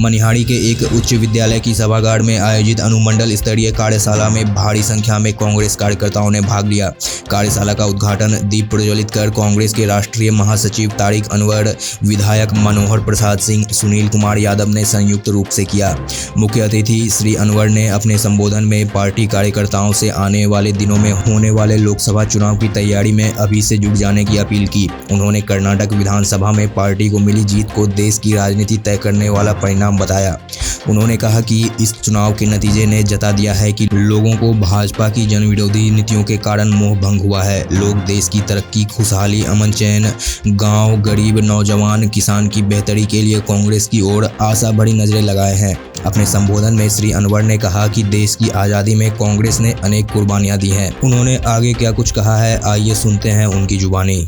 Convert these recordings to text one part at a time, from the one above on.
मनिहारी के एक उच्च विद्यालय की सभागार में आयोजित अनुमंडल स्तरीय कार्यशाला में भारी संख्या में कांग्रेस कार्यकर्ताओं ने भाग लिया। कार्यशाला का उद्घाटन दीप प्रज्वलित कर कांग्रेस के राष्ट्रीय महासचिव तारिक अनवर, विधायक मनोहर प्रसाद सिंह, सुनील कुमार यादव ने संयुक्त रूप से किया। मुख्य अतिथि श्री अनवर ने अपने संबोधन में पार्टी कार्यकर्ताओं से आने वाले दिनों में होने वाले लोकसभा चुनाव की तैयारी में अभी से जुट जाने की अपील की। उन्होंने कर्नाटक विधानसभा में पार्टी को मिली जीत को देश की राजनीति तय करने वाला परिणाम बताया। उन्होंने कहा कि इस चुनाव के नतीजे ने जता दिया है कि लोगों को भाजपा की जनविरोधी नीतियों के कारण मोह भंग हुआ है। लोग देश की तरक्की, खुशहाली, अमन चैन, गांव, गरीब, नौजवान, किसान की बेहतरी के लिए कांग्रेस की ओर आशा भरी नजरें लगाए हैं। अपने संबोधन में श्री अनवर ने कहा कि देश की आज़ादी में कांग्रेस ने अनेक कुर्बानियां दी हैं। उन्होंने आगे क्या कुछ कहा है, आइए सुनते हैं उनकी जुबानी।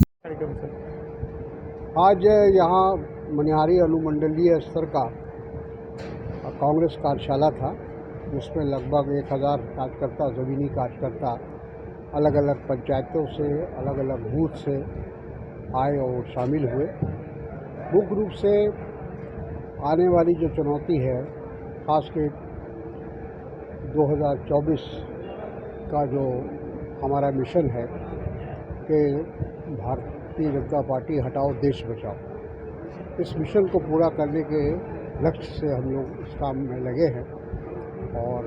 आज यहाँ मनिहारी अनुमंडलीय स्तर का कांग्रेस कार्यशाला था, जिसमें लगभग 1000 कार्यकर्ता, ज़मीनी कार्यकर्ता अलग अलग पंचायतों से, अलग अलग बूथ से आए और शामिल हुए। मुख्य रूप से आने वाली जो चुनौती है, खासकर 2024 का जो हमारा मिशन है कि भारतीय जनता पार्टी हटाओ देश बचाओ, इस मिशन को पूरा करने के लक्ष्य से हम लोग इस काम में लगे हैं। और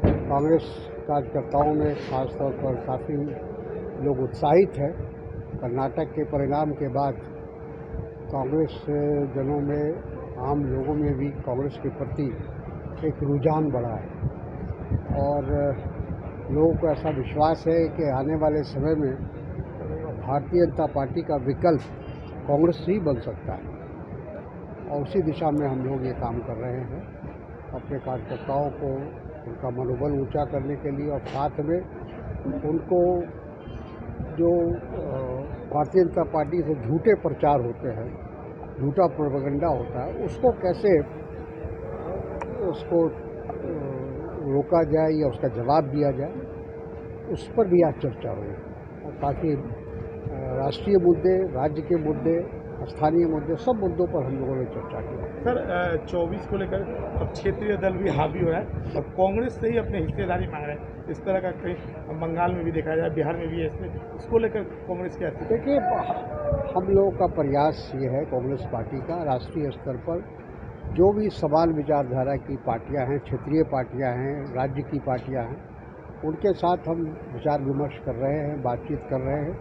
कांग्रेस कार्यकर्ताओं में खास तौर पर काफ़ी लोग उत्साहित हैं। कर्नाटक के परिणाम के बाद कांग्रेस जनों में, आम लोगों में भी कांग्रेस के प्रति एक रुझान बढ़ा है और लोगों को ऐसा विश्वास है कि आने वाले समय में भारतीय जनता पार्टी का विकल्प कांग्रेस ही बन सकता है। और उसी दिशा में हम लोग ये काम कर रहे हैं, अपने कार्यकर्ताओं को उनका मनोबल ऊंचा करने के लिए, और साथ में उनको जो भारतीय जनता पार्टी से झूठे प्रचार होते हैं, झूठा प्रोपेगेंडा होता है, उसको कैसे उसको रोका जाए या उसका जवाब दिया जाए, उस पर भी आज चर्चा हुई। और काफ़ी राष्ट्रीय मुद्दे, राज्य के मुद्दे, स्थानीय मुद्दे, सब मुद्दों पर हम लोगों ने चर्चा की। सर 24 को लेकर अब क्षेत्रीय दल भी हावी हो रहा है और कांग्रेस से ही अपनी हिस्सेदारी मांग रहा है। इस तरह का कहीं बंगाल में भी देखा जाए, बिहार में भी है, इसको लेकर कांग्रेस क्या स्थिति? देखिए, हम लोगों का प्रयास ये है, कांग्रेस पार्टी का राष्ट्रीय स्तर पर जो भी समान विचारधारा की पार्टियां हैं, क्षेत्रीय पार्टियां हैं, राज्य की पार्टियां हैं, उनके साथ हम विचार विमर्श कर रहे हैं, बातचीत कर रहे हैं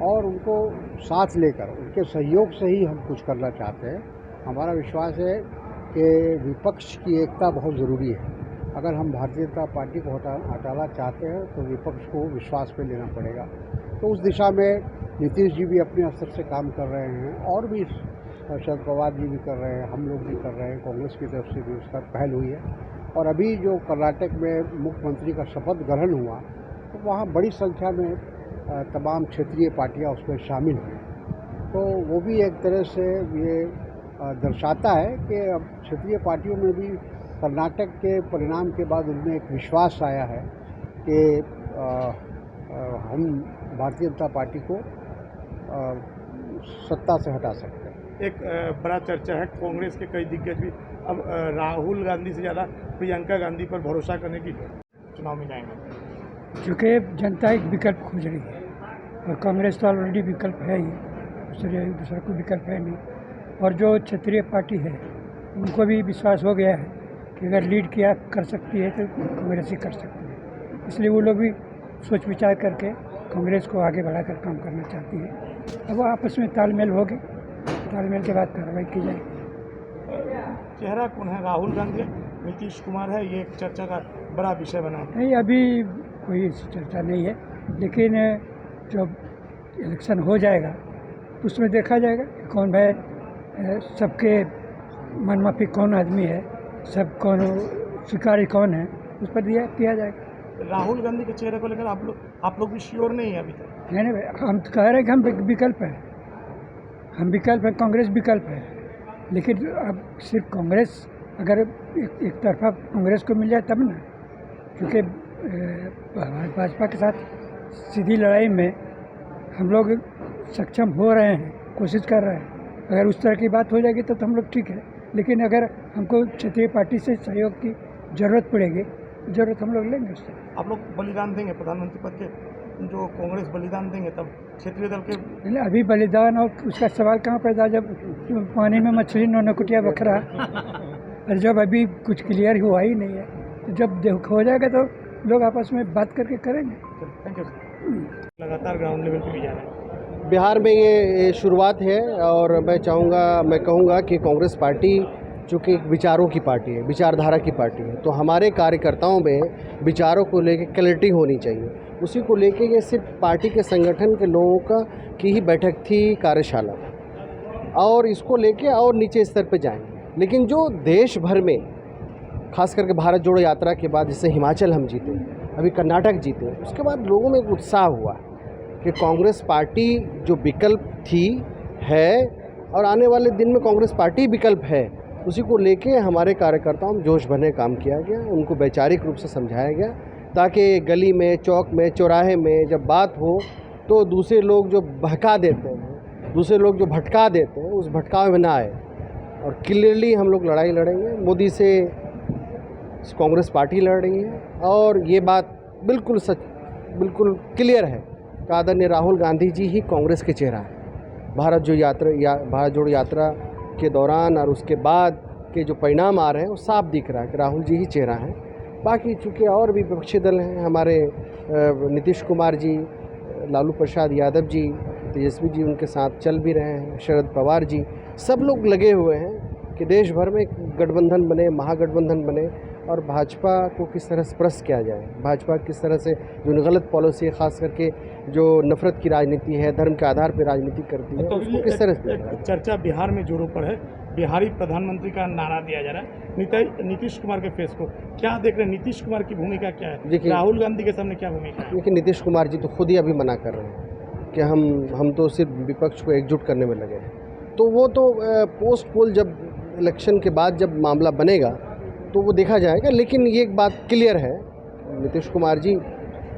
और उनको साथ लेकर उनके सहयोग से ही हम कुछ करना चाहते हैं। हमारा विश्वास है कि विपक्ष की एकता बहुत ज़रूरी है। अगर हम भारतीय जनता पार्टी को हटाना चाहते हैं तो विपक्ष को विश्वास पे लेना पड़ेगा। तो उस दिशा में नीतीश जी भी अपने स्तर से काम कर रहे हैं और भी शरद पवार जी भी कर रहे हैं, हम लोग भी कर रहे हैं, कांग्रेस की तरफ से भी उसका पहल हुई है। और अभी जो कर्नाटक में मुख्यमंत्री का शपथ ग्रहण हुआ, तो वहाँ बड़ी संख्या में तमाम क्षेत्रीय पार्टियां उसमें शामिल हुई। तो वो भी एक तरह से ये दर्शाता है कि अब क्षेत्रीय पार्टियों में भी कर्नाटक के परिणाम के बाद उनमें एक विश्वास आया है कि हम भारतीय जनता पार्टी को सत्ता से हटा सकते हैं। एक बड़ा चर्चा है, कांग्रेस के कई दिग्गज भी अब राहुल गांधी से ज़्यादा प्रियंका गांधी पर भरोसा करने की चुनाव में जाएंगे, क्योंकि जनता एक विकल्प खोज रही है और कांग्रेस तो ऑलरेडी विकल्प है ही, दूसरा कोई विकल्प है नहीं। और जो क्षेत्रीय पार्टी है उनको भी विश्वास हो गया है कि अगर लीड किया कर सकती है तो कांग्रेस ही कर सकती है। इसलिए वो लोग भी सोच विचार करके कांग्रेस को आगे बढ़ाकर काम करना चाहती है। अब आपस में तालमेल होगी, तालमेल के बाद कार्रवाई की जाएगी। चेहरा कौन है, राहुल गांधी, नीतीश कुमार है, ये एक चर्चा का बड़ा विषय बना है। नहीं, अभी कोई चर्चा नहीं है, लेकिन जब इलेक्शन हो जाएगा उसमें देखा जाएगा कि कौन भाई सबके मनमाफी कौन आदमी है, सब कौन स्वीकारी कौन है, उस पर दिया किया जाएगा। राहुल गांधी के चेहरे को लेकर आप लोग भी श्योर नहीं है अभी तक? नहीं भाई, हम तो कह रहे हैं कि हम विकल्प हैं, हम विकल्प हैं, कांग्रेस विकल्प है। लेकिन अब सिर्फ कांग्रेस, अगर एक तरफा कांग्रेस को मिल जाए तब ना, क्योंकि भाजपा के साथ सीधी लड़ाई में हम लोग सक्षम हो रहे हैं, कोशिश कर रहे हैं। अगर उस तरह की बात हो जाएगी तो हम लोग ठीक है, लेकिन अगर हमको क्षेत्रीय पार्टी से सहयोग की ज़रूरत पड़ेगी, ज़रूरत हम लोग लेंगे उससे। आप लोग बलिदान देंगे प्रधानमंत्री पद के, जो कांग्रेस बलिदान देंगे तब क्षेत्रीय दल के? नहीं, अभी बलिदान और उसका सवाल कहाँ पैदा, जब पानी में मछली नौ कुटिया बकरा, और जब अभी कुछ क्लियर हुआ ही नहीं है, तो जब हो जाएगा तो लोग आपस में बात करके करेंगे। Thank you. लगातार ग्राउंड लेवल पे भी जा रहे हैं। बिहार में ये शुरुआत है और मैं कहूँगा कि कांग्रेस पार्टी चूँकि एक विचारों की पार्टी है, विचारधारा की पार्टी है, तो हमारे कार्यकर्ताओं में विचारों को लेकर क्लैरिटी होनी चाहिए। उसी को लेके ये सिर्फ पार्टी के संगठन के लोगों की ही बैठक थी, कार्यशाला, और इसको लेके और नीचे स्तर पे जाएंगे। लेकिन जो देश भर में खास करके भारत जोड़ो यात्रा के बाद, जैसे हिमाचल हम जीते, अभी कर्नाटक जीते, उसके बाद लोगों में एक उत्साह हुआ कि कांग्रेस पार्टी जो विकल्प थी है और आने वाले दिन में कांग्रेस पार्टी विकल्प है, उसी को लेके हमारे कार्यकर्ताओं में जोश भरने काम किया गया। उनको वैचारिक रूप से समझाया गया ताकि गली में, चौक में, चौराहे में जब बात हो तो दूसरे लोग जो बहका देते हैं, दूसरे लोग जो भटका देते हैं, उस भटकाव में ना आए। और क्लियरली हम लोग लड़ाई लड़ेंगे। मोदी से कांग्रेस पार्टी लड़ रही है और ये बात बिल्कुल बिल्कुल क्लियर है कि आदरणीय राहुल गांधी जी ही कांग्रेस के चेहरा है। भारत जोड़ो यात्रा के दौरान और उसके बाद के जो परिणाम आ रहे हैं वो साफ दिख रहा है कि राहुल जी ही चेहरा है। बाकी चूँकि और भी विपक्षी दल हैं, हमारे नीतीश कुमार जी, लालू प्रसाद यादव जी, तेजस्वी जी उनके साथ चल भी रहे हैं, शरद पवार जी, सब लोग लगे हुए हैं कि देश भर में गठबंधन बने, महागठबंधन बने और भाजपा को किस तरह से प्रस्त किया जाए। भाजपा किस तरह से जो गलत पॉलिसी है, ख़ास करके जो नफरत की राजनीति है, धर्म के आधार पर राजनीति करती है, तो उसको किस तरह से चर्चा बिहार में जोरों पर है। बिहारी प्रधानमंत्री का नारा दिया जा रहा है नीतीश कुमार के फेस को क्या देख रहे हैं? नीतीश कुमार की भूमिका क्या है? राहुल गांधी के सामने क्या भूमिका है? देखिए, नीतीश कुमार जी तो खुद ही अभी मना कर रहे हैं कि हम तो सिर्फ विपक्ष को एकजुट करने में लगे हैं। तो वो तो पोस्ट पोल जब इलेक्शन के बाद जब मामला बनेगा तो वो देखा जाएगा। लेकिन ये एक बात क्लियर है, नीतीश कुमार जी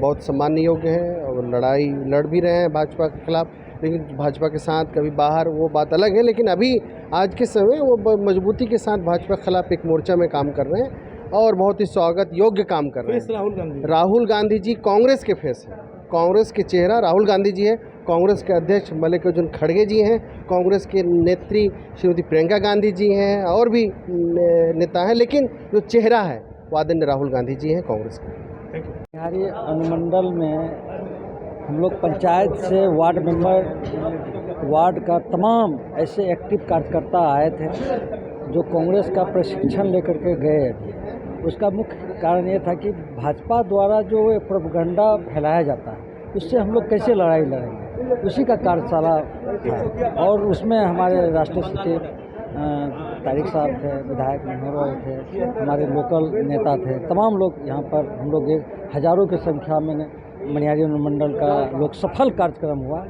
बहुत सम्माननीय योग्य हैं और लड़ाई लड़ भी रहे हैं भाजपा के खिलाफ, लेकिन भाजपा के साथ कभी बाहर, वो बात अलग है। लेकिन अभी आज के समय वो मजबूती के साथ भाजपा के खिलाफ एक मोर्चा में काम कर रहे हैं और बहुत ही स्वागत योग्य काम कर रहे हैं। राहुल गांधी जी कांग्रेस के फेस हैं, कांग्रेस के चेहरा राहुल गांधी जी है। कांग्रेस के अध्यक्ष मल्लिकार्जुन खड़गे जी हैं, कांग्रेस के नेत्री श्रीमती प्रियंका गांधी जी हैं और भी नेता हैं, लेकिन जो चेहरा है वो आदरणीय राहुल गांधी जी हैं कांग्रेस के। बिहारी अनुमंडल में हम लोग पंचायत से वार्ड मेंबर, वार्ड का तमाम ऐसे एक्टिव कार्यकर्ता आए थे जो कांग्रेस का प्रशिक्षण लेकर के गए। उसका मुख्य कारण ये था कि भाजपा द्वारा जो प्रोपेगेंडा फैलाया जाता है उससे हम लोग कैसे लड़ाई लड़ेंगे, उसी का कार्यशाला था। और उसमें हमारे राष्ट्रीय सचिव तारिक साहब थे, विधायक मनोहर थे, हमारे लोकल नेता थे, तमाम लोग यहाँ पर हम लोग हज़ारों की संख्या में मनिहारी अनुमंडल का लोग सफल कार्यक्रम हुआ।